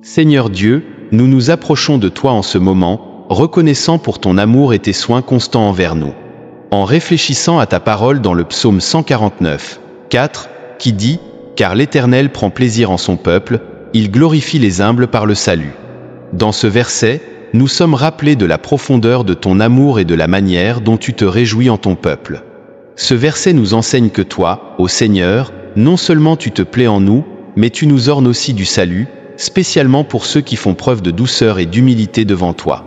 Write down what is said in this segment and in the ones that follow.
Seigneur Dieu, nous nous approchons de toi en ce moment, reconnaissant pour ton amour et tes soins constants envers nous. En réfléchissant à ta parole dans le psaume 149, 4, qui dit « Car l'Éternel prend plaisir en son peuple, il glorifie les humbles par le salut ». Dans ce verset, nous sommes rappelés de la profondeur de ton amour et de la manière dont tu te réjouis en ton peuple. Ce verset nous enseigne que toi, ô Seigneur, non seulement tu te plais en nous, mais tu nous ornes aussi du salut, spécialement pour ceux qui font preuve de douceur et d'humilité devant toi.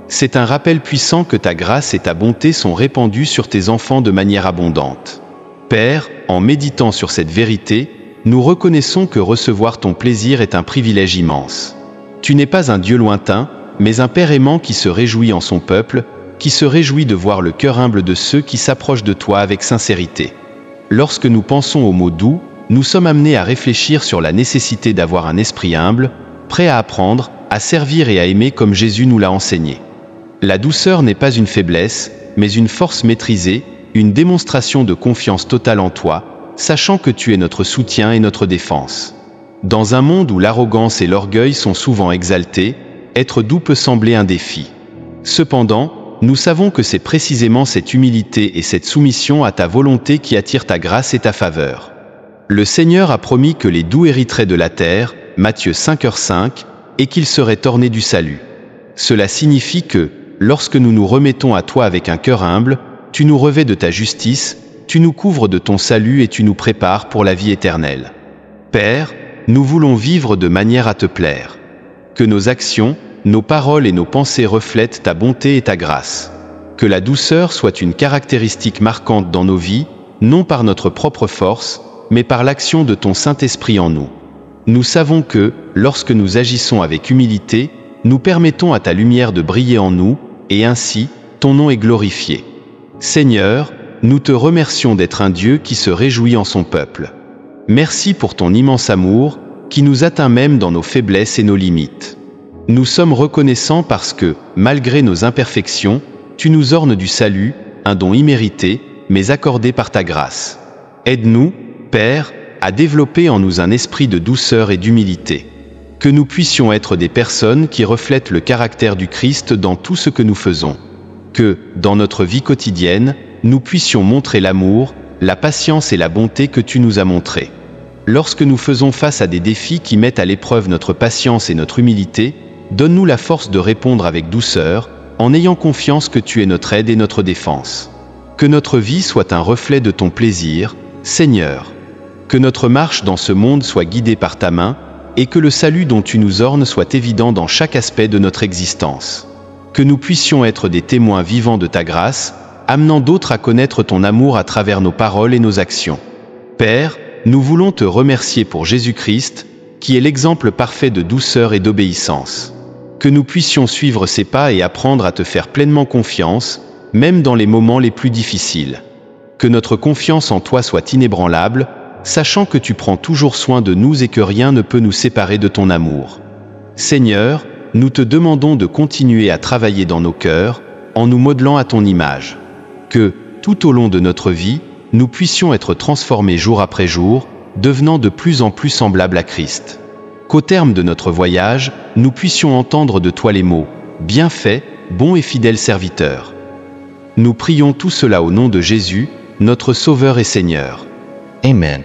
C'est un rappel puissant que ta grâce et ta bonté sont répandues sur tes enfants de manière abondante. Père, en méditant sur cette vérité, nous reconnaissons que recevoir ton plaisir est un privilège immense. Tu n'es pas un Dieu lointain, mais un Père aimant qui se réjouit en son peuple, qui se réjouit de voir le cœur humble de ceux qui s'approchent de toi avec sincérité. Lorsque nous pensons aux mots doux, nous sommes amenés à réfléchir sur la nécessité d'avoir un esprit humble, prêt à apprendre, à servir et à aimer comme Jésus nous l'a enseigné. La douceur n'est pas une faiblesse, mais une force maîtrisée, une démonstration de confiance totale en toi, sachant que tu es notre soutien et notre défense. Dans un monde où l'arrogance et l'orgueil sont souvent exaltés, être doux peut sembler un défi. Cependant, nous savons que c'est précisément cette humilité et cette soumission à ta volonté qui attirent ta grâce et ta faveur. Le Seigneur a promis que les doux hériteraient de la terre, Matthieu 5h5, et qu'ils seraient ornés du salut. Cela signifie que, lorsque nous nous remettons à toi avec un cœur humble, tu nous revêts de ta justice, tu nous couvres de ton salut et tu nous prépares pour la vie éternelle. Père, nous voulons vivre de manière à te plaire. Que nos actions, nos paroles et nos pensées reflètent ta bonté et ta grâce. Que la douceur soit une caractéristique marquante dans nos vies, non par notre propre force, mais par l'action de ton Saint-Esprit en nous. Nous savons que, lorsque nous agissons avec humilité, nous permettons à ta lumière de briller en nous, et ainsi, ton nom est glorifié. Seigneur, nous te remercions d'être un Dieu qui se réjouit en son peuple. Merci pour ton immense amour, qui nous atteint même dans nos faiblesses et nos limites. Nous sommes reconnaissants parce que, malgré nos imperfections, tu nous ornes du salut, un don immérité, mais accordé par ta grâce. Aide-nous, Père, à développer en nous un esprit de douceur et d'humilité. Que nous puissions être des personnes qui reflètent le caractère du Christ dans tout ce que nous faisons. Que, dans notre vie quotidienne, nous puissions montrer l'amour, la patience et la bonté que tu nous as montrées. Lorsque nous faisons face à des défis qui mettent à l'épreuve notre patience et notre humilité, donne-nous la force de répondre avec douceur, en ayant confiance que tu es notre aide et notre défense. Que notre vie soit un reflet de ton plaisir, Seigneur. Que notre marche dans ce monde soit guidée par ta main, et que le salut dont tu nous ornes soit évident dans chaque aspect de notre existence. Que nous puissions être des témoins vivants de ta grâce, amenant d'autres à connaître ton amour à travers nos paroles et nos actions. Père, nous voulons te remercier pour Jésus-Christ, qui est l'exemple parfait de douceur et d'obéissance. Que nous puissions suivre ses pas et apprendre à te faire pleinement confiance, même dans les moments les plus difficiles. Que notre confiance en toi soit inébranlable, sachant que tu prends toujours soin de nous et que rien ne peut nous séparer de ton amour. Seigneur, nous te demandons de continuer à travailler dans nos cœurs, en nous modelant à ton image. Que, tout au long de notre vie, nous puissions être transformés jour après jour, devenant de plus en plus semblables à Christ. Qu'au terme de notre voyage, nous puissions entendre de toi les mots « Bien fait, bon et fidèle serviteur ». Nous prions tout cela au nom de Jésus, notre Sauveur et Seigneur. Amen.